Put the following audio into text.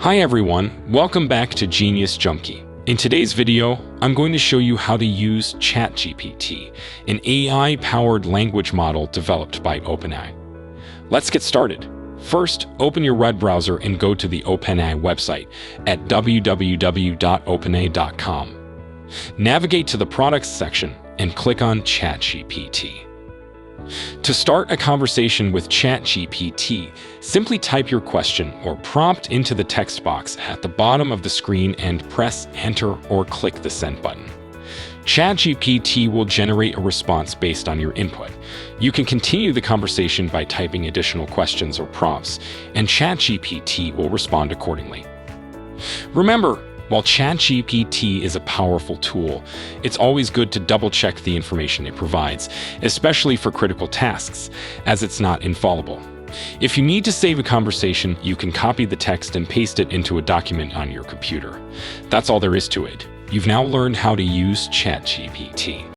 Hi everyone, welcome back to Genius Junkie. In today's video, I'm going to show you how to use ChatGPT, an AI-powered language model developed by OpenAI. Let's get started. First, open your web browser and go to the OpenAI website at www.openai.com. Navigate to the Products section and click on ChatGPT. To start a conversation with ChatGPT, simply type your question or prompt into the text box at the bottom of the screen and press Enter or click the Send button. ChatGPT will generate a response based on your input. You can continue the conversation by typing additional questions or prompts, and ChatGPT will respond accordingly. Remember, while ChatGPT is a powerful tool, it's always good to double-check the information it provides, especially for critical tasks, as it's not infallible. If you need to save a conversation, you can copy the text and paste it into a document on your computer. That's all there is to it. You've now learned how to use ChatGPT.